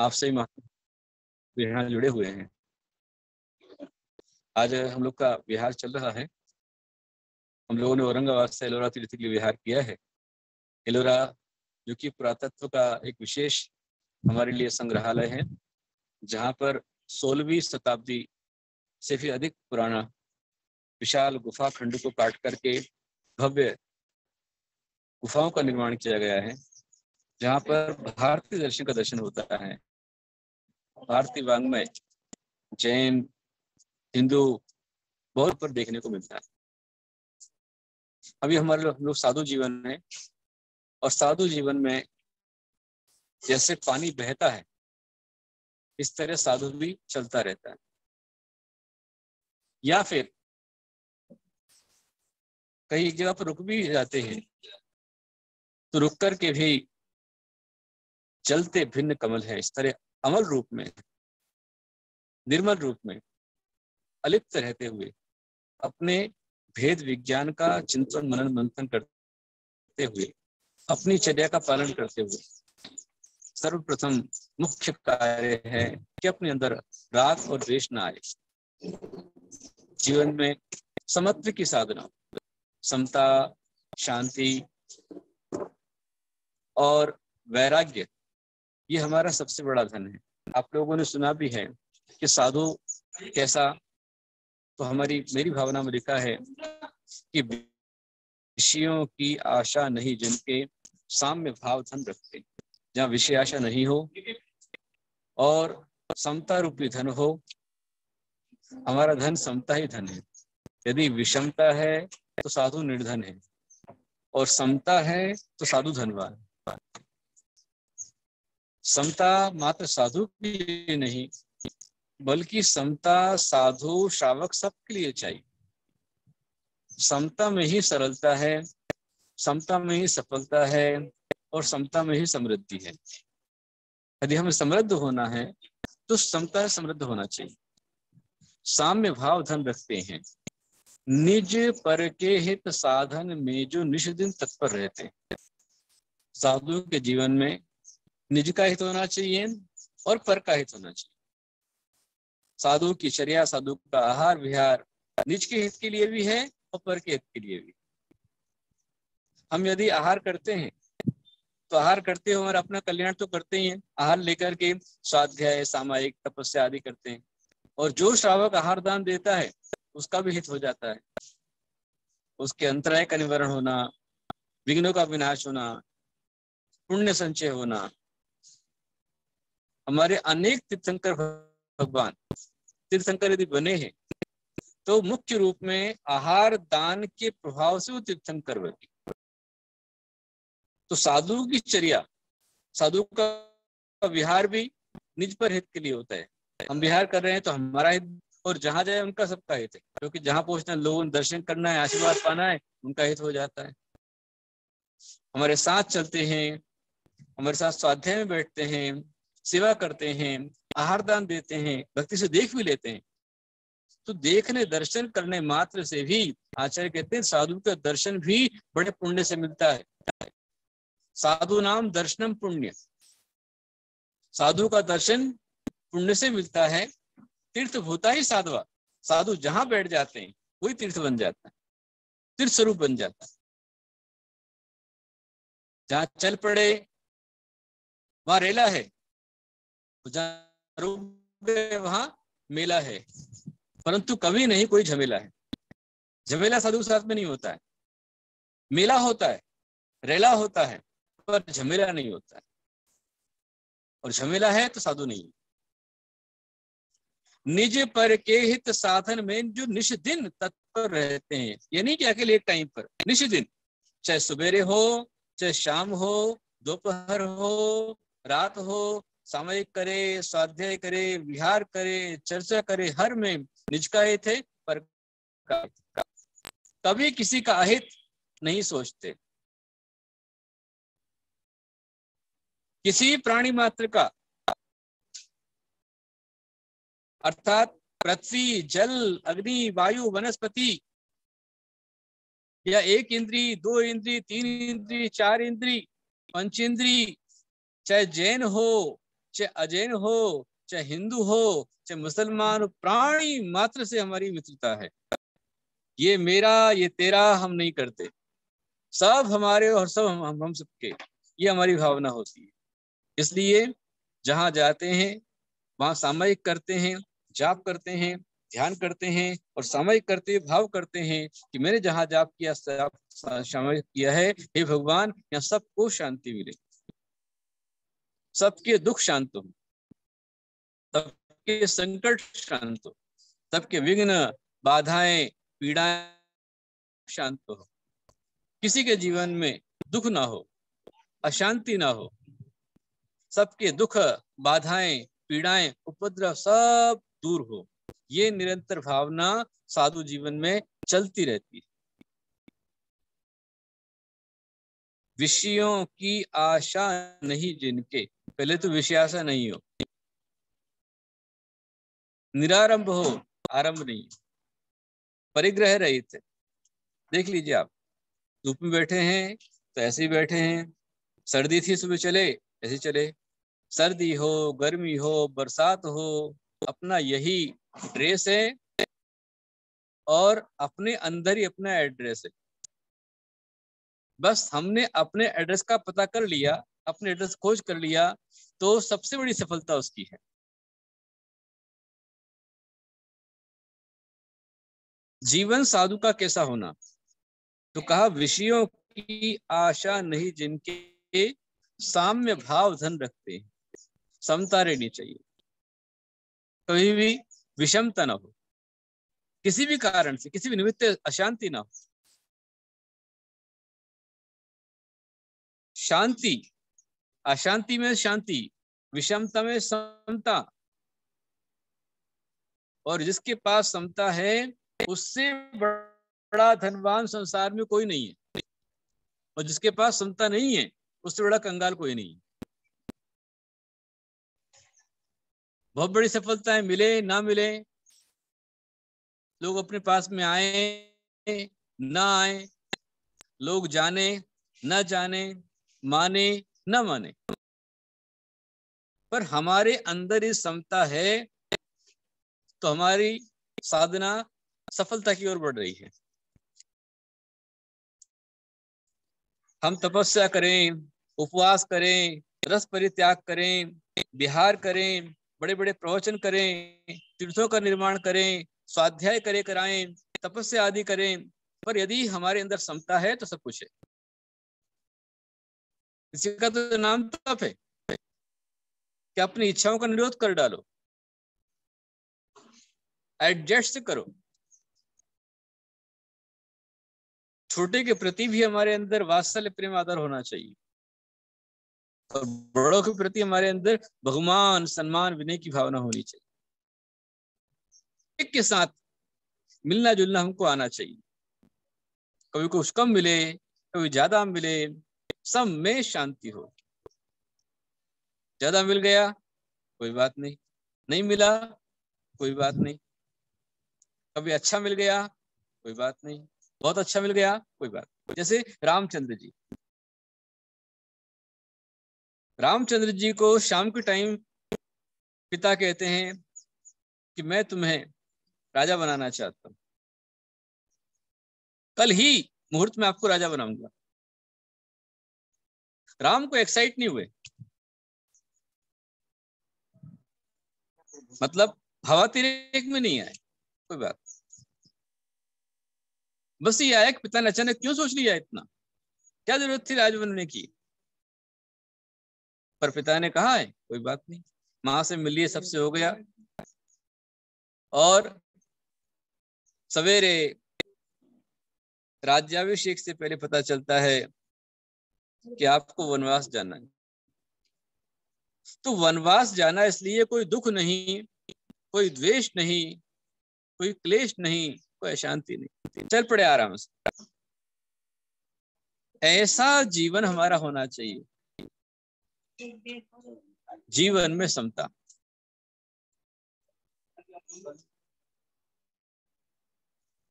आपसे ही विहार जुड़े हुए हैं। आज हम लोग का विहार चल रहा है। हम लोगों ने औरंगाबाद से एलोरा तीर्थ के लिए विहार किया है। एलोरा जो कि पुरातत्व का एक विशेष हमारे लिए संग्रहालय है, जहाँ पर 16वीं शताब्दी से भी अधिक पुराना विशाल गुफा खंड को काट करके भव्य गुफाओं का निर्माण किया गया है, जहाँ पर भारतीय दर्शन का दर्शन होता है। भारतीय वाङ्मय, जैन, हिंदू बहुत पर देखने को मिलता है। अभी हमारे हम लोग साधु जीवन में, और साधु जीवन में जैसे पानी बहता है इस तरह साधु भी चलता रहता है, या फिर कई एक जगह पर रुक भी जाते हैं तो रुक कर के भी चलते भिन्न कमल है। इस तरह अमल रूप में, निर्मल रूप में, अलिप्त रहते हुए अपने भेद विज्ञान का चिंतन मनन मंथन करते हुए, अपनी चर्या का पालन करते हुए सर्वप्रथम मुख्य कार्य है कि अपने अंदर राग और द्वेष न आए। जीवन में समत्व की साधना, समता, शांति और वैराग्य, ये हमारा सबसे बड़ा धन है। आप लोगों ने सुना भी है कि साधु कैसा, तो मेरी भावना में लिखा है कि विषयों की आशा नहीं जिनके साम्य भाव धन रखते। जहाँ विषय आशा नहीं हो और समता रूपी धन हो, हमारा धन समता ही धन है। यदि विषमता है तो साधु निर्धन है, और समता है तो साधु धनवान। समता मात्र साधु के लिए नहीं, बल्कि समता साधु श्रावक सबके लिए चाहिए। समता में ही सरलता है, समता में ही सफलता है, और समता में ही समृद्धि है। यदि हमें समृद्ध होना है तो समता समृद्ध होना चाहिए। साम्य भाव धन रखते हैं, निज पर के हित साधन में जो निश दिन तत्पर रहते हैं। साधु के जीवन में निज का हित होना चाहिए और पर का हित होना चाहिए। साधु की चर्या, साधु का आहार विहार निज के हित के लिए भी है और पर के हित के लिए भी। हम यदि आहार करते हैं तो आहार करते हुए हमारा अपना कल्याण तो करते ही हैं। आहार लेकर के स्वाध्याय, सामायिक, तपस्या आदि करते हैं, और जो श्रावक आहार दान देता है उसका भी हित हो जाता है। उसके अंतराय का निवारण होना, विघ्नों का विनाश होना, पुण्य संचय होना। हमारे अनेक तीर्थंकर भगवान तीर्थंकर यदि बने हैं तो मुख्य रूप में आहार दान के प्रभाव से वो तीर्थंकर बने। तो साधु की चर्या, साधु का विहार भी निज पर हित के लिए होता है। हम विहार कर रहे हैं तो हमारा हित, और जहां जाए उनका सबका हित है, क्योंकि जहां पहुंचना, लोगों ने दर्शन करना है, आशीर्वाद पाना है, उनका हित हो जाता है। हमारे साथ चलते हैं, हमारे साथ स्वाध्याय में बैठते हैं, सेवा करते हैं, आहार दान देते हैं, भक्ति से देख भी लेते हैं, तो देखने दर्शन करने मात्र से भी आचार्य कहते हैं साधु का दर्शन भी बड़े पुण्य से मिलता है। साधु नाम दर्शनम पुण्य, साधु का दर्शन पुण्य से मिलता है। तीर्थ भूता ही साधवा, साधु जहां बैठ जाते हैं वही तीर्थ बन जाता है, तीर्थ स्वरूप बन जाता है। जहां चल पड़े वहां रेला है, जहां रुक गए वहां मेला है, परंतु कभी नहीं कोई झमेला है। झमेला साधु के साथ में नहीं होता है। मेला होता है, रेला होता है, पर झमेला नहीं होता है। और झमेला है तो साधु नहीं। निज पर के हित साधन में जो निश दिन तत्पर रहते हैं, ये नहीं कि अकेले एक टाइम पर, निश दिन, चाहे सवेरे हो, चाहे शाम हो, दोपहर हो, रात हो, सामयिक करे, स्वाध्याय करे, विहार करे, चर्चा करे, हर में निज का हित है, पर का। कभी किसी का अहित नहीं सोचते। किसी प्राणी मात्र का, अर्थात पृथ्वी, जल, अग्नि, वायु, वनस्पति, या एक इंद्री, दो इंद्री, तीन इंद्री, चार इंद्री, पंच इंद्री, चाहे जैन हो, चाहे अजैन हो, चाहे हिंदू हो, चाहे मुसलमान हो, प्राणी मात्र से हमारी मित्रता है। ये मेरा, ये तेरा हम नहीं करते, सब हमारे और सब हम सबके, ये हमारी भावना होती है। इसलिए जहां जाते हैं वहां सामयिक करते हैं, जाप करते हैं, ध्यान करते हैं, और सामयिक करते भाव करते हैं कि मैंने जहां जाप किया, सामयिक किया है, हे भगवान यहाँ सबको शांति मिले, सबके दुख शांत हो, सबके संकट शांत हो, सबके विघ्न, बाधाएं, पीड़ाएं शांत हो, किसी के जीवन में दुख ना हो, अशांति ना हो, सबके दुख, बाधाएं, पीड़ाएं, उपद्रव सब दूर हो। ये निरंतर भावना साधु जीवन में चलती रहती है। विषयों की आशा नहीं जिनके, पहले तो विषयाशा नहीं हो, निरारंभ हो, आरंभ नहीं, परिग्रह रहित। देख लीजिए आप, धूप में बैठे हैं तो ऐसे ही बैठे हैं, सर्दी थी सुबह चले ऐसे चले, सर्दी हो, गर्मी हो, बरसात हो, अपना यही ड्रेस है और अपने अंदर ही अपना एड्रेस है। बस हमने अपने एड्रेस का पता कर लिया, अपने एड्रेस खोज कर लिया, तो सबसे बड़ी सफलता उसकी है। जीवन साधु का कैसा होना, तो कहा विषयों की आशा नहीं जिनके, साम्य भाव धन रखते हैं। समता रहनी चाहिए, कभी भी विषमता ना हो, किसी भी कारण से, किसी भी निमित्त अशांति ना हो। शांति, अशांति में शांति, विषमता में समता, और जिसके पास समता है उससे बड़ा धनवान संसार में कोई नहीं है, और जिसके पास समता नहीं है उससे बड़ा कंगाल कोई नहीं है। बहुत बड़ी सफलताएं मिले ना मिले, लोग अपने पास में आए ना आए, लोग जाने न जाने, माने न माने, पर हमारे अंदर ये समता है तो हमारी साधना सफलता की ओर बढ़ रही है। हम तपस्या करें, उपवास करें, रस परित्याग करें, विहार करें, बड़े बड़े प्रवचन करें, तीर्थों का निर्माण करें, स्वाध्याय करे कराएं, तपस्या आदि करें, पर यदि हमारे अंदर समता है तो सब कुछ है। इसी का तो नाम तप है कि अपनी इच्छाओं का निरोध कर डालो, एडजस्ट करो। छोटे के प्रति भी हमारे अंदर वात्सल्य, प्रेम, आदर होना चाहिए, और बड़ों के प्रति हमारे अंदर बहुमान, सम्मान, विनय की भावना होनी चाहिए। एक के साथ मिलना जुलना हमको आना चाहिए, कभी कुछ कम मिले, कभी ज्यादा मिले, सब में शांति हो। ज्यादा मिल गया कोई बात नहीं, नहीं मिला कोई बात नहीं, कभी अच्छा मिल गया कोई बात नहीं, बहुत अच्छा मिल गया कोई बात नहीं। जैसे रामचंद्र जी, रामचंद्र जी को शाम के टाइम पिता कहते हैं कि मैं तुम्हें राजा बनाना चाहता हूं, कल ही मुहूर्त में आपको राजा बनाऊंगा। राम को एक्साइट नहीं हुए, मतलब हवा तिरेक में नहीं आए, कोई बात, बस ये आया कि पिता ने अचानक क्यों सोच लिया इतना, क्या जरूरत थी राज बनने की। पर पिता ने कहा है कोई बात नहीं, मां से मिलिए, सबसे हो गया। और सवेरे राज्याभिषेक से पहले पता चलता है कि आपको वनवास जाना है। तो वनवास जाना इसलिए कोई दुख नहीं, कोई द्वेष नहीं, कोई क्लेश नहीं, कोई अशांति नहीं, चल पड़े आराम से। ऐसा जीवन हमारा होना चाहिए, जीवन में समता।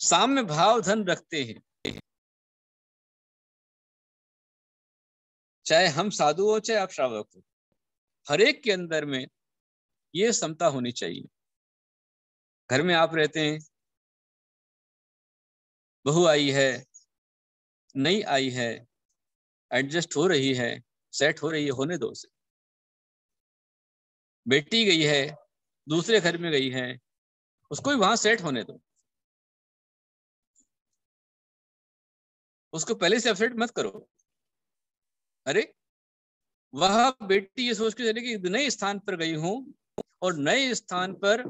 साम्य भाव धन रखते हैं, चाहे हम साधु हो चाहे आप श्रावक हो, हर एक के अंदर में ये समता होनी चाहिए। घर में आप रहते हैं, बहू आई है, नई आई है, एडजस्ट हो रही है, सेट हो रही है, होने दो उसे। बेटी गई है, दूसरे घर में गई है, उसको भी वहां सेट होने दो। उसको पहले से अपसेट मत करो। अरे वह बेटी ये सोच के चले कि नए स्थान पर गई हूं, और नए स्थान पर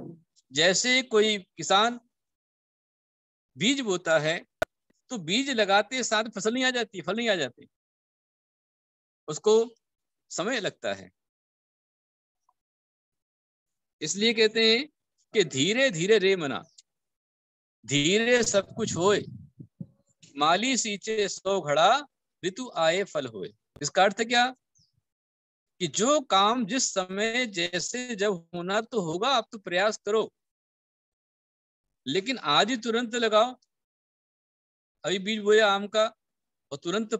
जैसे कोई किसान बीज बोता है तो बीज लगाते साथ फसल नहीं आ जाती, फल नहीं आ जाते, उसको समय लगता है। इसलिए कहते हैं कि धीरे धीरे रे मना, धीरे सब कुछ होए, माली सींचे 100 घड़ा, ऋतु आए फल होए। इसका अर्थ क्या कि जो काम जिस समय जैसे जब होना तो होगा, आप तो प्रयास करो, लेकिन आज ही तुरंत लगाओ। अभी बीज बोया आम का और तुरंत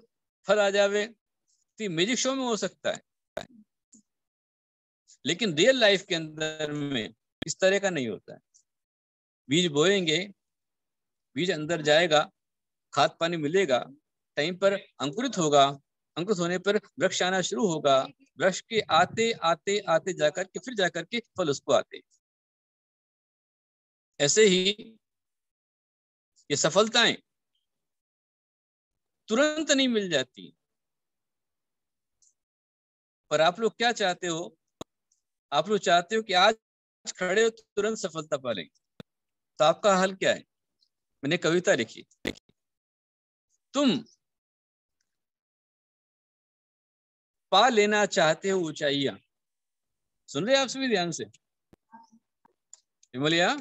फल आ जावे तो मैजिक शो में हो सकता है, लेकिन रियल लाइफ के अंदर में इस तरह का नहीं होता है। बीज बोएंगे, बीज अंदर जाएगा, खाद पानी मिलेगा, टाइम पर अंकुरित होगा, अंकुरित होने पर वृक्ष आना शुरू होगा, वृक्ष के आते आते आते जाकर के फिर जाकर के फल उसको आते। ऐसे ही ये सफलताएं तुरंत नहीं मिल जाती। पर आप लोग क्या चाहते हो? आप लोग चाहते हो कि आज खड़े हो तो तुरंत सफलता पा लेंगे। तो आपका हल क्या है? मैंने कविता लिखी, तुम पा लेना चाहते हो ऊंचाइयां। सुन रहे आप सभी ध्यान से? विमलिया,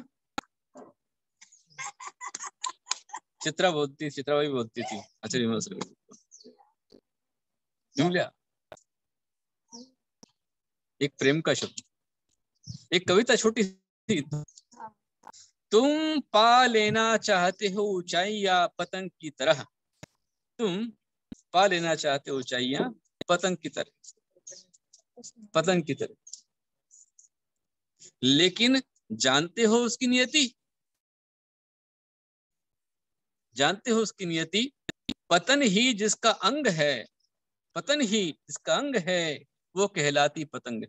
चित्रा बोलती, चित्रा भाई बोलती थी। अच्छा विमलिया, एक प्रेम का शब्द, एक कविता छोटी सी। तुम पा लेना चाहते हो ऊंचाइयां पतंग की तरह, तुम पा लेना चाहते हो ऊंचाइयां पतंग की तरह, पतंग की तरह, लेकिन जानते हो उसकी नियति, जानते हो उसकी नियति, पतन ही जिसका अंग है, पतन ही जिसका अंग है वो कहलाती पतंग।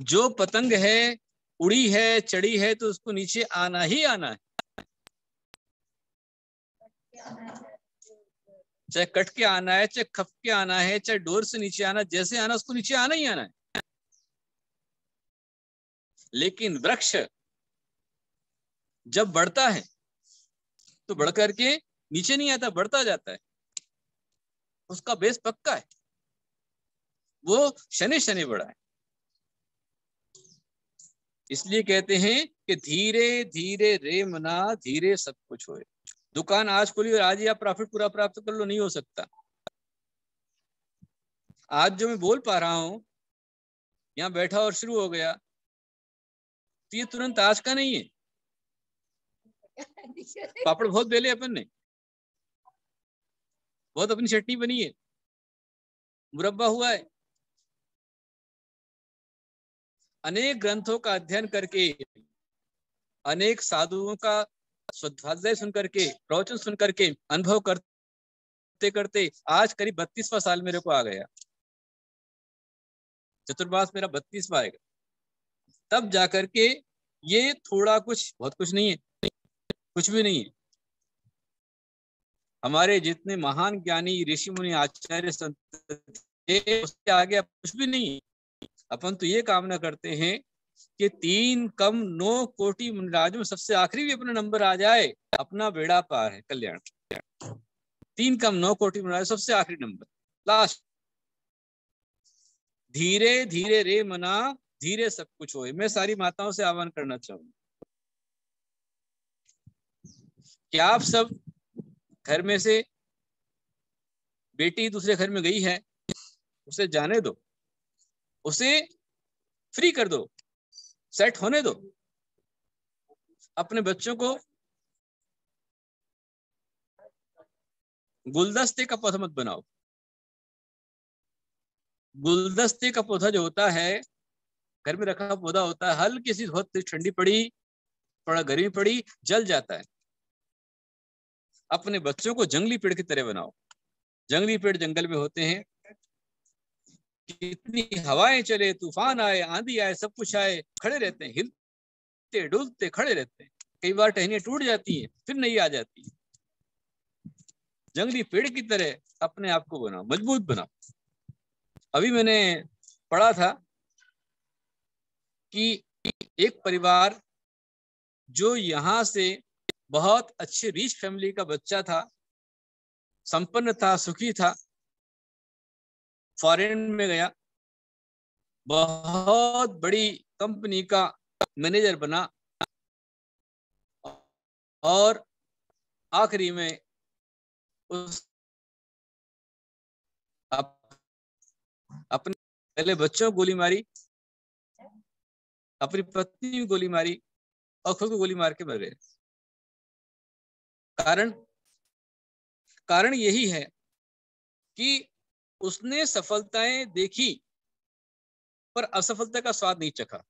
जो पतंग है, उड़ी है, चढ़ी है, तो उसको नीचे आना ही आना है, चाहे कट के आना है, चाहे खप के आना है, चाहे डोर से नीचे आना, जैसे आना उसको नीचे आना ही आना है। लेकिन वृक्ष जब बढ़ता है तो बढ़ करके नीचे नहीं आता, बढ़ता जाता है, उसका बेस पक्का है, वो शनि शनि बढ़ा है। इसलिए कहते हैं कि धीरे धीरे रे मना, धीरे सब कुछ होए। दुकान आज खुली और आज ही आप प्रॉफिट पूरा प्राप्त कर लो, नहीं हो सकता। आज जो मैं बोल पा रहा हूं, यहाँ बैठा और शुरू हो गया, तो ये तुरंत आज का नहीं है। पापड़ बहुत बेले अपन ने, बहुत अपनी चटनी बनी है, मुरब्बा हुआ है, अनेक ग्रंथों का अध्ययन करके, अनेक साधुओं का स्वाध्याय सुन करके, प्रवचन सुन करके, अनुभव करते करते आज करीब 32वां साल मेरे को आ गया। चतुर्मास मेरा 32वां आएगा, तब जाकर के ये थोड़ा कुछ, बहुत कुछ नहीं है, कुछ भी नहीं है। हमारे जितने महान ज्ञानी ऋषि मुनि आचार्य संत थे, उसके आगे अब कुछ भी नहीं है। अपन तो ये कामना करते हैं कि 3 कम 9 कोटि मुनिराजों में सबसे आखिरी भी अपना नंबर आ जाए, अपना बेड़ा पार है, कल्याण। 3 कम 9 कोटि मुनिराजों सबसे आखिरी नंबर, लास्ट। धीरे धीरे रे मना, धीरे सब कुछ होए। मैं सारी माताओं से आह्वान करना चाहूंगा कि आप सब घर में से बेटी दूसरे घर में गई है, उसे जाने दो, उसे फ्री कर दो, सेट होने दो। अपने बच्चों को गुलदस्ते का पथ मत बनाओ। गुलदस्ते का पौधा जो होता है, घर में रखा पौधा होता है, हल्की सी बहुत ठंडी पड़ी, थोड़ा गर्मी पड़ी, जल जाता है। अपने बच्चों को जंगली पेड़ की तरह बनाओ। जंगली पेड़ जंगल में होते हैं, कितनी हवाएं चले, तूफान आए, आंधी आए, सब कुछ आए, खड़े रहते हैं, हिलते डुलते खड़े रहते हैं। कई बार टहनियां टूट जाती हैं, फिर नहीं आ जाती है। जंगली पेड़ की तरह अपने आप को बनाओ, मजबूत बनाओ। अभी मैंने पढ़ा था कि एक परिवार जो यहाँ से बहुत अच्छे रिच फैमिली का बच्चा था, संपन्न था, सुखी था, फॉरेन में गया, बहुत बड़ी कंपनी का मैनेजर बना, और आखिरी में उस अपने पहले बच्चों को गोली मारी, अपनी पत्नी को गोली मारी, और खुद को गोली मार के मर गए। कारण यही है कि उसने सफलताएं देखी पर असफलता का स्वाद नहीं चखा।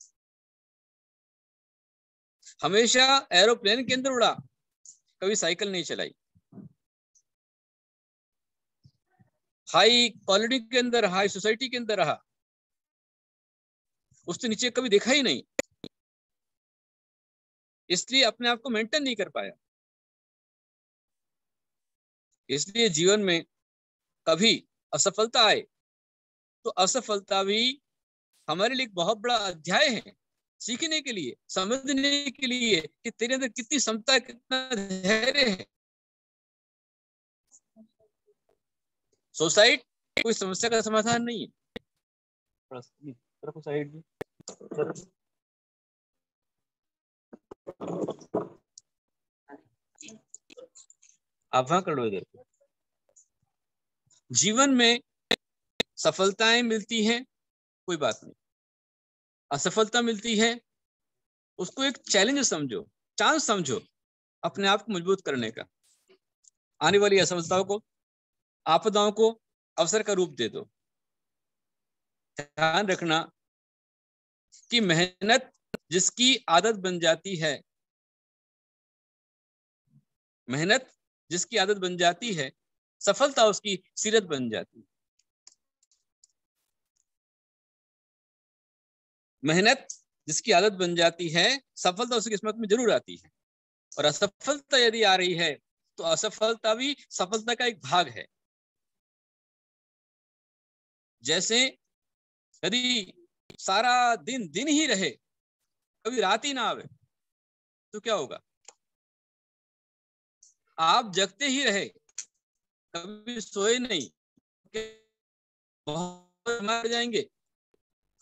हमेशा एरोप्लेन के अंदर उड़ा, कभी साइकिल नहीं चलाई। हाई क्वालिटी के अंदर, हाई सोसाइटी के अंदर रहा, उसने नीचे कभी देखा ही नहीं, इसलिए अपने आप को मेंटेन नहीं कर पाया। इसलिए जीवन में कभी असफलता आए तो असफलता भी हमारे लिए एक बहुत बड़ा अध्याय है, सीखने के लिए, समझने के लिए कि तेरे अंदर कितनी क्षमता, कितना धैर्य है। सुसाइड कोई समस्या का समाधान नहीं है। साइड आप वहां कर लो। इधर जीवन में सफलताएं मिलती हैं, कोई बात नहीं। असफलता मिलती है, उसको एक चैलेंज समझो, चांस समझो अपने आप को मजबूत करने का। आने वाली असफलताओं को, आपदाओं को अवसर का रूप दे दो। ध्यान रखना कि मेहनत जिसकी आदत बन जाती है, मेहनत जिसकी आदत बन जाती है, सफलता उसकी सीरत बन जाती है। मेहनत जिसकी आदत बन जाती है, सफलता उसकी किस्मत में जरूर आती है। और असफलता यदि आ रही है तो असफलता भी सफलता का एक भाग है। जैसे यदि सारा दिन दिन ही रहे, कभी रात ही ना आवे, तो क्या होगा? आप जगते ही रहे, कभी सोए नहीं, बहुत मर जाएंगे।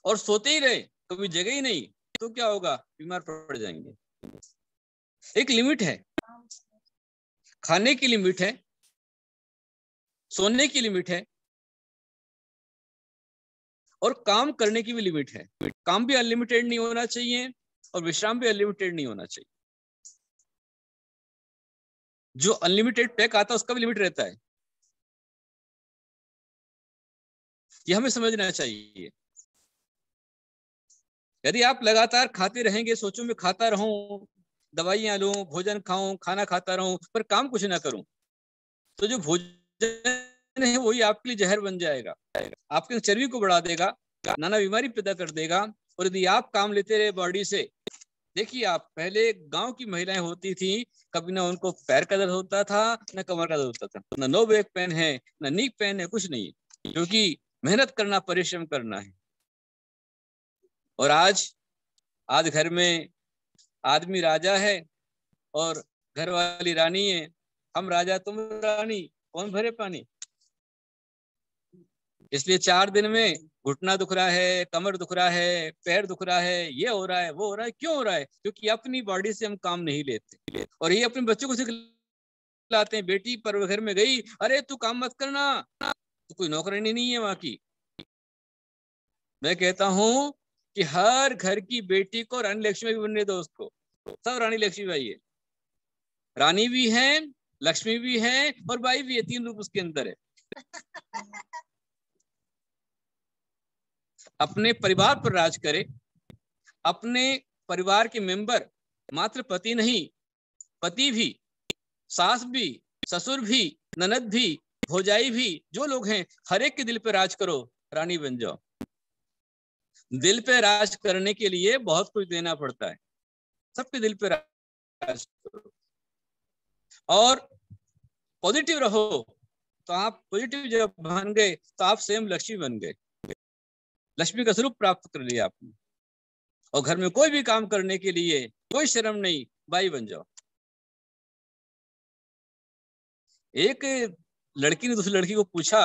और सोते ही रहे, कभी जगे ही नहीं, तो क्या होगा? बीमार पड़ जाएंगे। एक लिमिट है, खाने की लिमिट है, सोने की लिमिट है, और काम करने की भी लिमिट है। काम भी अनलिमिटेड नहीं होना चाहिए और विश्राम भी अनलिमिटेड नहीं होना चाहिए। जो अनलिमिटेड पैक आता है उसका भी लिमिट रहता है, ये हमें समझना चाहिए। यदि आप लगातार खाते रहेंगे, सोचो मैं खाता रहूं, दवाइयां लूं, भोजन खाऊं, खाना खाता रहूं, पर काम कुछ ना करूं, तो जो भोजन है वही आपके लिए जहर बन जाएगा, आपके चर्बी को बढ़ा देगा, नाना बीमारी पैदा कर देगा। और यदि आप काम लेते रहे बॉडी से, देखिए आप पहले गांव की महिलाएं होती थी, कभी ना उनको पैर का दर्द होता था, ना कमर का दर्द होता था, ना नो बैक पेन है, ना नी पेन है, कुछ नहीं, क्योंकि मेहनत करना, परिश्रम करना है। और आज घर में आदमी राजा है और घर वाली रानी है। हम राजा तुम रानी, कौन भरे पानी। इसलिए 4 दिन में घुटना दुख रहा है, कमर दुख रहा है, पैर दुख रहा है, ये हो रहा है, वो हो रहा है। क्यों हो रहा है? क्योंकि अपनी बॉडी से हम काम नहीं लेते। और ये अपने बच्चों को सिखलाते हैं। बेटी पर घर में गई, अरे तू काम मत करना, तो कोई नौकरानी नहीं है वहां की। मैं कहता हूं कि हर घर की बेटी को रानी लक्ष्मी भी बनने दो, उसको सब रानी लक्ष्मी बाई है। रानी भी है, लक्ष्मी भी है, और बाई भी है। 3 रूप उसके अंदर है। अपने परिवार पर राज करे, अपने परिवार के मेंबर, मात्र पति नहीं, पति भी, सास भी, ससुर भी, ननद भी, भौजाई भी, जो लोग हैं हर एक के दिल पे राज करो, रानी बन जाओ। दिल पे राज करने के लिए बहुत कुछ देना पड़ता है, सबके दिल पे राज करो और पॉजिटिव रहो। तो आप पॉजिटिव जब बन गए तो आप स्वयं लक्ष्मी बन गए, लक्ष्मी का स्वरूप प्राप्त कर लिया आपने। और घर में कोई भी काम करने के लिए कोई शर्म नहीं, बाई बन जाओ। एक लड़की ने दूसरी लड़की को पूछा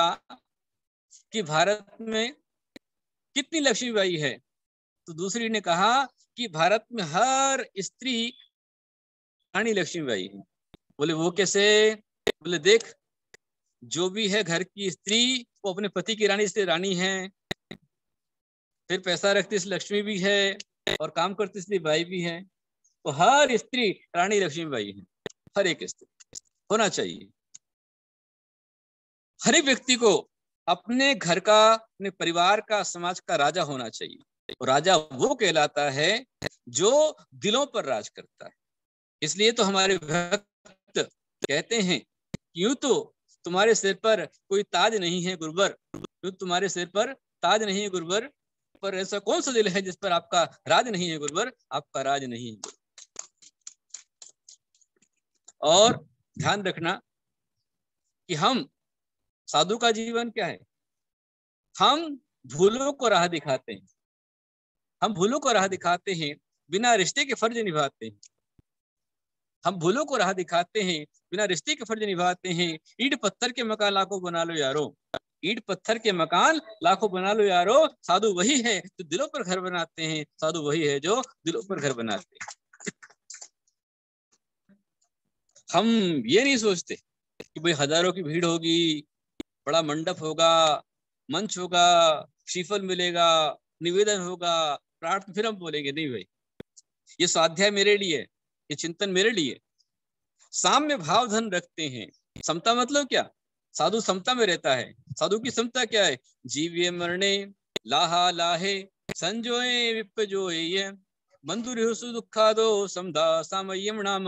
कि भारत में कितनी लक्ष्मीबाई है, तो दूसरी ने कहा कि भारत में हर स्त्री रानी लक्ष्मीबाई है। बोले वो कैसे? बोले देख, जो भी है घर की स्त्री वो अपने पति की रानी इसलिए रानी है, फिर पैसा रखती इसलिए लक्ष्मी भी है, और काम करती इसलिए बाई भी है। तो हर स्त्री रानी लक्ष्मीबाई है, हर एक स्त्री होना चाहिए। हर एक व्यक्ति को अपने घर का, अपने परिवार का, समाज का राजा होना चाहिए। और राजा वो कहलाता है जो दिलों पर राज करता है। इसलिए तो हमारे भक्त कहते हैं, यूं तो तुम्हारे सिर पर कोई ताज नहीं है गुरुवर, यूं तुम्हारे सिर पर ताज नहीं है गुरुवर, पर ऐसा कौन सा दिल है जिस पर आपका राज नहीं है गुरुवर, आपका राज नहीं है। और ध्यान रखना कि हम, साधु का जीवन क्या है, हम भूलों को राह दिखाते हैं, हम भूलों को राह दिखाते हैं, बिना रिश्ते के फर्ज निभाते हैं। हम भूलों को राह दिखाते हैं, बिना रिश्ते के फर्ज निभाते हैं। ईंट पत्थर के मकान लाखों बना लो यारो, ईंट पत्थर के मकान लाखों बना लो यारो, साधु वही है जो दिलों पर घर बनाते हैं, साधु वही है जो दिलों पर घर बनाते हैं। हम ये नहीं सोचते कि भाई हजारों की भीड़ होगी, बड़ा मंडप होगा, मंच होगा, श्रीफल मिलेगा, निवेदन होगा, प्रार्थना, फिर हम बोलेंगे नहीं भाई ये स्वाध्याय मेरे लिए, ये चिंतन मेरे लिए। साम्य भाव धन रखते हैं। समता मतलब क्या? साधु समता में रहता है। साधु की समता क्या है? जीव्य मरणे लाहा लाहे संजोए विपजोए बंधुरिहु सुदुखादो समदा सामय्यम नाम।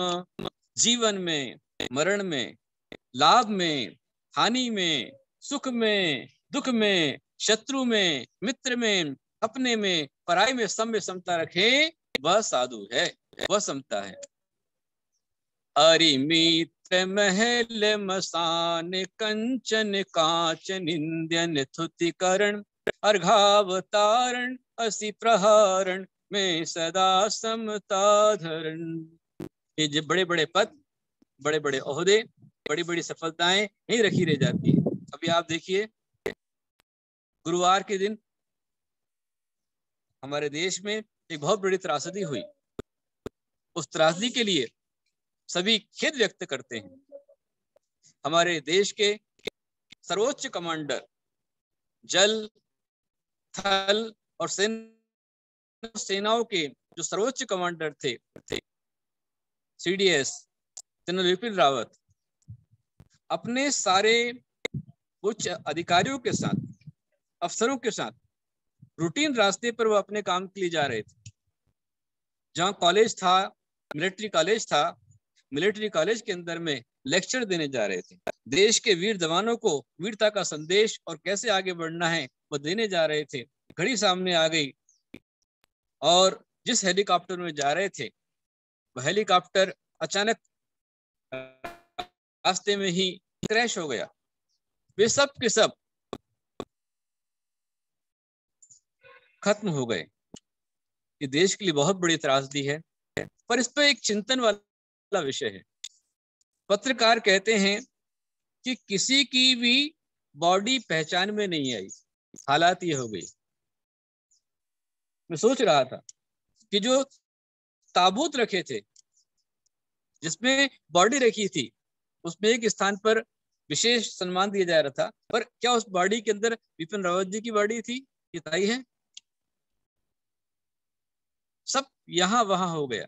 जीवन में, मरण में, लाभ में, हानि में, सुख में, दुख में, शत्रु में, मित्र में, अपने में, पराई में, सब में समता रखे, वह साधु है, वह समता है। अरिमित्र महल मसान कंचन कांच निंद्यन थुतिकरण अर्घावतारण असि प्रहारण में सदा समता धरण। ये जो बड़े बड़े पद, बड़े बड़े ओहदे, बड़ी बड़ी सफलताएं नहीं रखी रह जाती है। अभी आप देखिए, गुरुवार के दिन हमारे देश में एक बहुत बड़ी त्रासदी हुई। उस त्रासदी के लिए सभी खेद व्यक्त करते हैं। हमारे देश के सर्वोच्च कमांडर, जल, थल और सेनाओं के जो सर्वोच्च कमांडर थे, CDS जनरल विपिन रावत, अपने सारे उच्च अधिकारियों के साथ, अफसरों के साथ रूटीन रास्ते पर वो अपने काम के लिए जा रहे थे। जहां कॉलेज था, मिलिट्री कॉलेज था, मिलिट्री कॉलेज के अंदर में लेक्चर देने जा रहे थे। देश के वीर जवानों को वीरता का संदेश और कैसे आगे बढ़ना है वो देने जा रहे थे। घड़ी सामने आ गई और जिस हेलीकॉप्टर में जा रहे थे वह हेलीकॉप्टर अचानक रास्ते में ही क्रैश हो गया। वे सब के सब खत्म हो गए। ये देश के लिए बहुत बड़ी त्रासदी है, पर इस पर एक चिंतन वाला विषय है। पत्रकार कहते हैं कि किसी की भी बॉडी पहचान में नहीं आई, हालात ये हो गई। मैं सोच रहा था कि जो ताबूत रखे थे जिसमें बॉडी रखी थी, उसमें एक स्थान पर विशेष सम्मान दिया जा रहा था, पर क्या उस बॉडी के अंदर विपिन रावत जी की बॉडी थी? ये तय है। सब यहां वहां हो गया,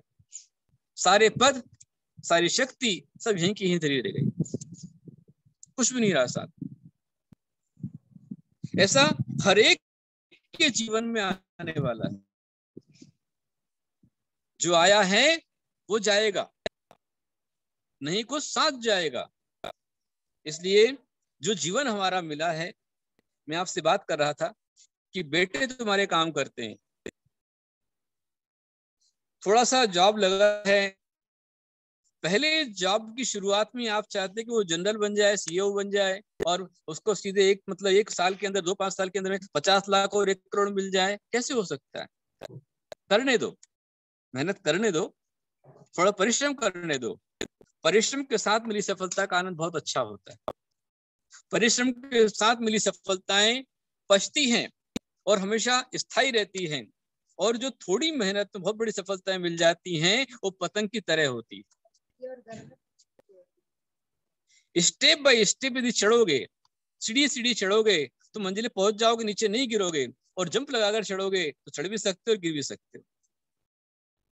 सारे पद, सारी शक्ति सब यहीं की यहीं धरी रह गई, कुछ भी नहीं रहा साथ। ऐसा हर एक सबके जीवन में आने वाला है। जो आया है वो जाएगा, नहीं कुछ साथ जाएगा। इसलिए जो जीवन हमारा मिला है, मैं आपसे बात कर रहा था कि बेटे तुम्हारे काम करते हैं, थोड़ा सा जॉब लगा है, पहले जॉब की शुरुआत में आप चाहते हैं कि वो जनरल बन जाए, सीईओ बन जाए और उसको सीधे एक साल के अंदर 2-5 साल के अंदर में 50 लाख और 1 करोड़ मिल जाए। कैसे हो सकता है? करने दो, मेहनत करने दो, थोड़ा परिश्रम करने दो। परिश्रम के साथ मिली सफलता का आनंद बहुत अच्छा होता है। परिश्रम के साथ मिली सफलताएं पचती हैं और हमेशा स्थायी रहती हैं, और जो थोड़ी मेहनत में बहुत बड़ी सफलताएं मिल जाती हैं वो पतंग की तरह होती है। स्टेप बाय स्टेप यदि चढ़ोगे, सीढ़ी सीढ़ी चढ़ोगे तो मंजिले पहुंच जाओगे, नीचे नहीं गिरोगे। और जंप लगाकर चढ़ोगे तो चढ़ भी सकते हो और गिर भी सकते हो।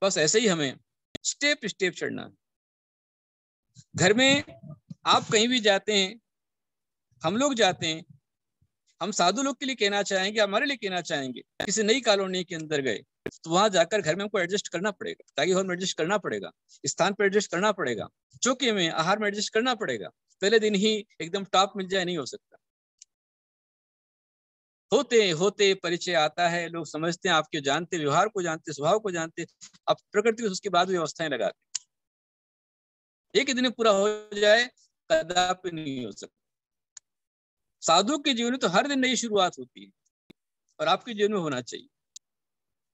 बस ऐसे ही हमें स्टेप स्टेप चढ़ना है। घर में आप कहीं भी जाते हैं, हम लोग जाते हैं, हम साधु लोग के लिए कहना चाहेंगे, हमारे लिए कहना चाहेंगे, किसी नई कॉलोनी के अंदर गए तो वहां जाकर घर में हमको एडजस्ट करना पड़ेगा, ताकि हॉल में एडजस्ट करना पड़ेगा, स्थान पर एडजस्ट करना पड़ेगा, चौके में आहार में एडजस्ट करना पड़ेगा। पहले दिन ही एकदम टॉप मिल जाए नहीं हो सकता। होते होते परिचय आता है, लोग समझते हैं, आपके जानते, व्यवहार को जानते, स्वभाव को जानते, अब प्रकृति उसके बाद व्यवस्थाएं लगाते। एक ही दिन में पूरा हो जाए कदापि नहीं हो सकता। साधु के जीवन में तो हर दिन नई शुरुआत होती है, और आपके जीवन में होना चाहिए।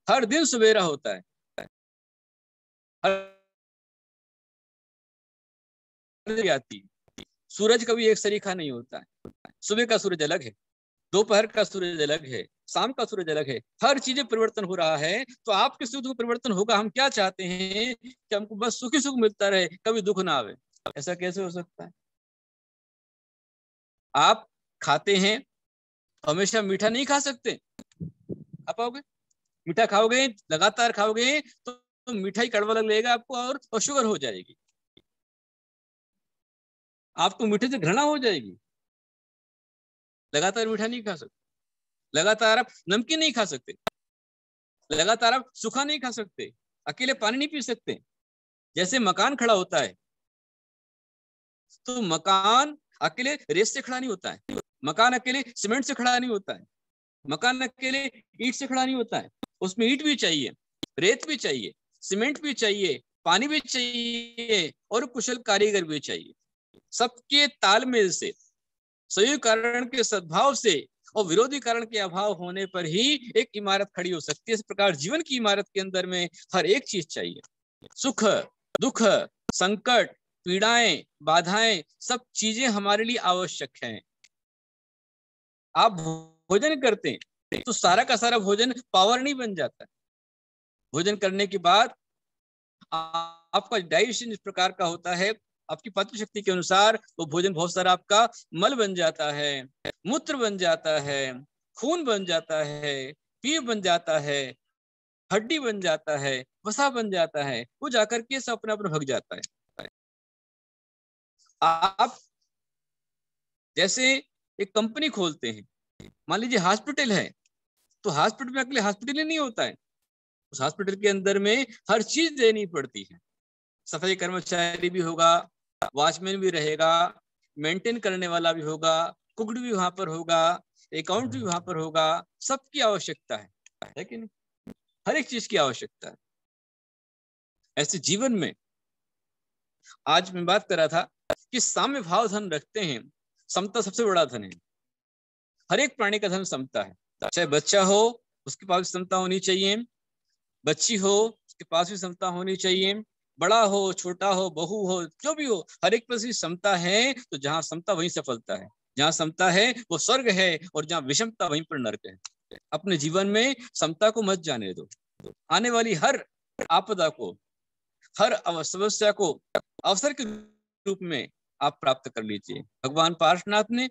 हर दिन सवेरा होता है, हर आती है। सूरज कभी एक सरीखा नहीं होता है। सुबह का सूरज अलग है, दोपहर का सूरज अलग है, शाम का सूरज अलग है। हर चीजें परिवर्तन हो रहा है, तो आपके सुख दुख परिवर्तन होगा। हम क्या चाहते हैं कि हमको बस सुखी सुख मिलता रहे, कभी दुख ना आवे। ऐसा कैसे हो सकता है? आप खाते हैं, हमेशा मीठा नहीं खा सकते। खा पाओगे? मीठा खाओगे, लगातार खाओगे तो मिठाई कड़वा लगेगा आपको, और शुगर हो जाएगी, आपको मीठे से घृणा हो जाएगी। लगातार मीठा नहीं खा सकते, लगातार आप नमकीन नहीं खा सकते, लगातार आप सूखा नहीं खा सकते, अकेले पानी नहीं पी सकते। जैसे मकान खड़ा होता है तो मकान अकेले रेत से खड़ा नहीं होता है, मकान अकेले सीमेंट से खड़ा नहीं होता है, मकान अकेले ईंट से खड़ा नहीं होता है। उसमें ईंट भी चाहिए, रेत भी चाहिए, सीमेंट भी चाहिए, पानी भी चाहिए, और कुशल कारीगर भी चाहिए। सबके तालमेल से, संयुक्त कारण के सद्भाव से और विरोधी कारण के अभाव होने पर ही एक इमारत खड़ी हो सकती है। इस प्रकार जीवन की इमारत के अंदर में हर एक चीज चाहिए। सुख, दुख, संकट, पीड़ाएं, बाधाएं, सब चीजें हमारे लिए आवश्यक हैं। आप भोजन करते हैं तो सारा का सारा भोजन पावर नहीं बन जाता। भोजन करने के बाद आपका डाइजेशन इस प्रकार का होता है, आपकी पाचन शक्ति के अनुसार वो भोजन बहुत सारा आपका मल बन जाता है, मूत्र बन जाता है, खून बन जाता है, पीप बन जाता है, हड्डी बन जाता है, वसा बन जाता है, वो जाकर के सब अपने अपने भग जाता है। आप जैसे एक कंपनी खोलते हैं, मान लीजिए हॉस्पिटल है, तो हॉस्पिटल में अकेले हॉस्पिटल ही नहीं होता है, उस हॉस्पिटल के अंदर में हर चीज देनी पड़ती है। सफाई कर्मचारी भी होगा, वॉचमैन भी रहेगा, मेंटेन करने वाला भी होगा, कुकड़ भी वहां पर होगा, अकाउंट भी वहां पर होगा। सबकी आवश्यकता है, लेकिन हर एक चीज की आवश्यकता है। ऐसे जीवन में आज मैं बात कर रहा था कि साम्य भाव धन रखते हैं, समता सबसे बड़ा धन है। हर एक प्राणी का धन समता है, चाहे बच्चा हो उसके पास भी समता होनी चाहिए, बच्ची हो उसके पास भी समता होनी चाहिए, बड़ा हो छोटा हो बहू हो जो भी हो, हर एक पर समता है। तो जहां समता वहीं सफलता है, जहां समता है वो स्वर्ग है, और जहां विषमता वहीं पर नरक है। अपने जीवन में समता को मत जाने दो। आने वाली हर आपदा को, हर समस्या को अवसर के रूप में आप प्राप्त कर लीजिए। भगवान पार्श्वनाथ ने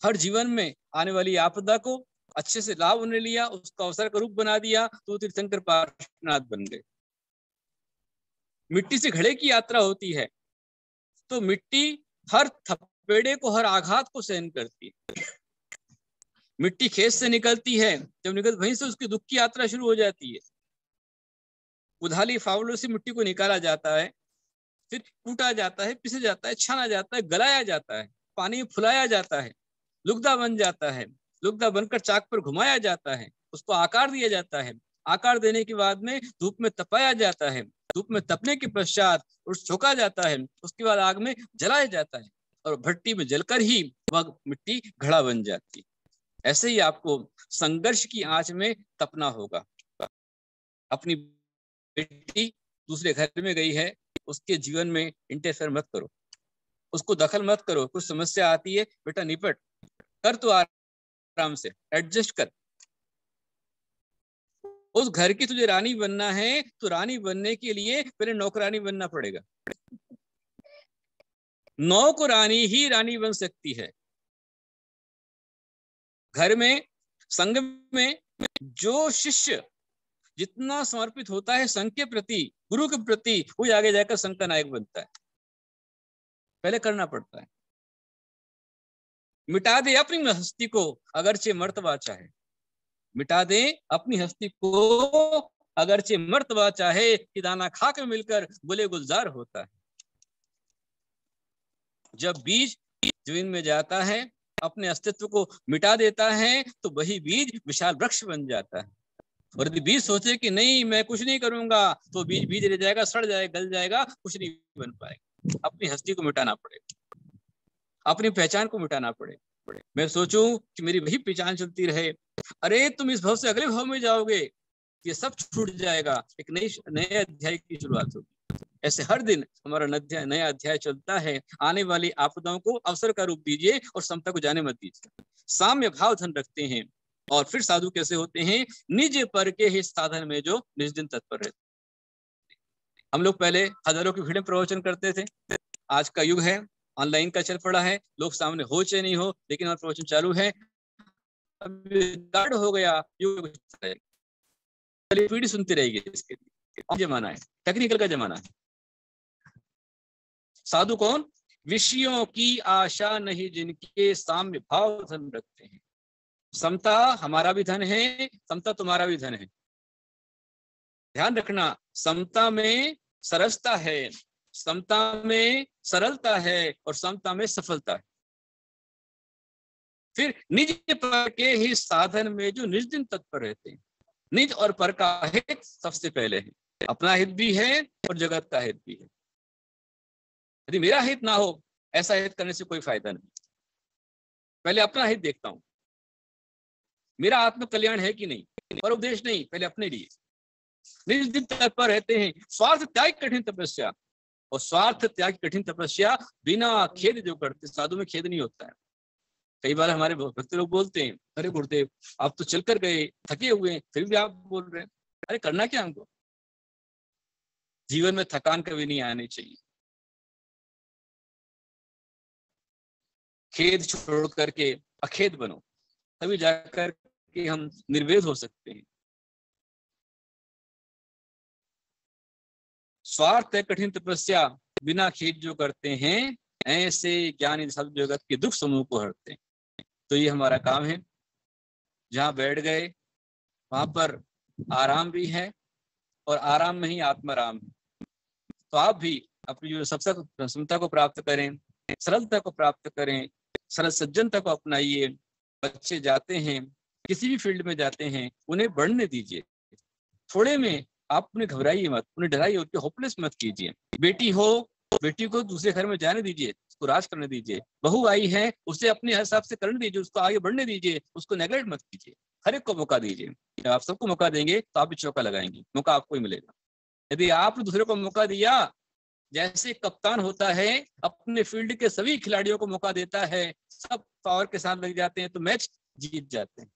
हर जीवन में आने वाली आपदा को अच्छे से लाभ उन्हें लिया, उसका अवसर का रूप बना दिया, तो तीर्थंकर पार्श्वनाथ बन गए। मिट्टी से घड़े की यात्रा होती है तो मिट्टी हर थपेड़े को, हर आघात को सहन करती है। मिट्टी खेत से निकलती है, जब निकल वहीं से उसकी दुख की यात्रा शुरू हो जाती है। उधाली फावड़ों से मिट्टी को निकाला जाता है, फिर कूटा जाता है, पिसा जाता है, छाना जाता है, गलाया जाता है, पानी में फुलाया जाता है, लुगदा बन जाता है, लुगदा बनकर चाक पर घुमाया जाता है, उसको आकार दिया जाता है, आकार देने के बाद में धूप में तपाया जाता है, धूप में तपने के पश्चात उस झोंका जाता है, उसके बाद आग में जलाया जाता है और भट्टी में जलकर ही वह मिट्टी घड़ा बन जाती है। ऐसे ही आपको संघर्ष की आंच में तपना होगा। अपनी बेटी दूसरे घर में गई है, उसके जीवन में इंटरफेयर मत करो, उसको दखल मत करो। कुछ समस्या आती है, बेटा निपट कर, तो आराम से एडजस्ट कर। उस घर की तुझे रानी बनना है तो रानी बनने के लिए पहले नौकरानी बनना पड़ेगा। नौकरानी ही रानी बन सकती है। घर में, संघ में जो शिष्य जितना समर्पित होता है संघ के प्रति, गुरु के प्रति, वो आगे जाकर संघ का नायक बनता है। पहले करना पड़ता है। मिटा दे अपनी हस्ती को अगरचे मर्तबा चाहे, मिटा दे अपनी हस्ती को अगरचे मर्तबा चाहे, कि दाना खाक में मिलकर गुले गुलजार होता है। जब बीज जमीन में जाता है, अपने अस्तित्व को मिटा देता है, तो वही बीज विशाल वृक्ष बन जाता है। और यदि बीज सोचे कि नहीं मैं कुछ नहीं करूंगा, तो बीज बीज रह जाएगा, सड़ जाएगा, गल जाएगा, कुछ नहीं बन पाएगा। अपनी हस्ती को मिटाना पड़ेगा, अपनी पहचान को मिटाना पड़ेगा। मैं सोचूं कि मेरी वही पहचान चलती रहे, अरे तुम इस भाव से अगले भाव में जाओगे, ये सब छूट जाएगा, एक नए अध्याय की शुरुआत होगी। ऐसे हर दिन हमारा नया अध्याय चलता है। आने वाली आपदाओं को अवसर का रूप दीजिए और समता को जाने मत दीजिए। साम्य भाव धन रखते हैं। और फिर साधु कैसे होते हैं? निज पर के ही साधन में जो निज दिन तत्पर रहते। हम लोग पहले हजारों की भीड़ में प्रवचन करते थे, आज का युग है, ऑनलाइन का चल पड़ा है, लोग सामने हो चाहे नहीं हो, लेकिन हमारा प्रवचन चालू है। अब गार्ड हो गया, युग पीढ़ी सुनती रहेगी। इसके जमाना है, टेक्निकल का जमाना है। साधु कौन? विषयों की आशा नहीं जिनके साम्य भाव धन रखते हैं। समता हमारा भी धन है, समता तुम्हारा भी धन है। ध्यान रखना, समता में सरसता है, समता में सरलता है और समता में सफलता है। फिर निज पर के ही साधन में जो निज दिन तत्पर रहते हैं। निज और पर का हित सबसे पहले है, अपना हित भी है और जगत का हित भी है। यदि मेरा हित ना हो, ऐसा हित करने से कोई फायदा नहीं। पहले अपना हित देखता हूं, मेरा आत्म कल्याण है कि नहीं, पर उपदेश नहीं, पहले अपने लिए निज दिन तत्पर रहते हैं। स्वार्थ त्याग कठिन तपस्या, और स्वार्थ त्याग कठिन तपस्या बिना खेद जो करते, साधु में खेद नहीं होता है। कई बार हमारे भक्त लोग बोलते हैं, अरे गुरुदेव आप तो चलकर गए, थके हुए, फिर भी आप बोल रहे हैं। अरे करना क्या हमको? जीवन में थकान कभी नहीं आनी चाहिए। खेद छोड़ करके अखेद बनो, तभी जाकर के हम निर्वेद हो सकते हैं। स्वार्थ है कठिन तपस्या, बिना खेद जो करते हैं, ऐसे ज्ञानी सब जगत के दुख समूह को हरते हैं। तो ये हमारा काम है। जहां बैठ गए वहां पर आराम भी है, और आराम में ही आत्माराम है। तो आप भी अपनी जो सबसे प्रसन्नता को प्राप्त करें, सरलता को प्राप्त करें, सरल सज्जनता को अपनाइए। बच्चे जाते हैं, किसी भी फील्ड में जाते हैं, उन्हें बढ़ने दीजिए। थोड़े में आप उन्हें घबराइए मत, उन्हें डराइए, उनके होपलेस मत कीजिए। बेटी हो, बेटी को दूसरे घर में जाने दीजिए, उसको राज करने दीजिए। बहू आई है, उसे अपने हिसाब से करने दीजिए, उसको आगे बढ़ने दीजिए, उसको नेगलेक्ट मत कीजिए। हर एक को मौका दीजिए। आप सबको मौका देंगे तो आप भी चौका लगाएंगे, मौका आपको ही मिलेगा। यदि आपने दूसरे को मौका दिया, जैसे कप्तान होता है अपने फील्ड के सभी खिलाड़ियों को मौका देता है, सब पावर के साथ लग जाते हैं, तो मैच जीत जाते हैं।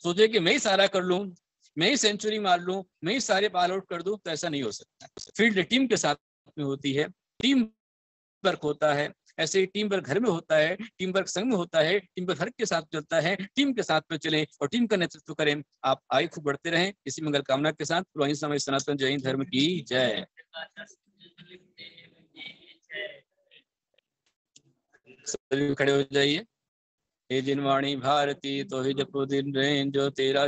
सोचे कि मैं ही सारा कर लूं, मैं ही सेंचुरी मार लूं, मैं ही सारे बॉल आउट कर दूं, तो ऐसा नहीं हो सकता। फील्ड टीम के साथ में होती है, टीम वर्क होता है। ऐसे ही टीम वर्क घर में होता है, टीम वर्क संघ में होता है, टीम वर्क हर के साथ चलता है। टीम के साथ में चलें और टीम का नेतृत्व करें। आप आगे खूब बढ़ते रहें, इसी मंगल कामना के साथ। वहीं समय सनातन जैन धर्म की जय। सभी खड़े हो जाइए। हे जिनवाणी भारती तो ही जपो दिन रैन, जो तेरा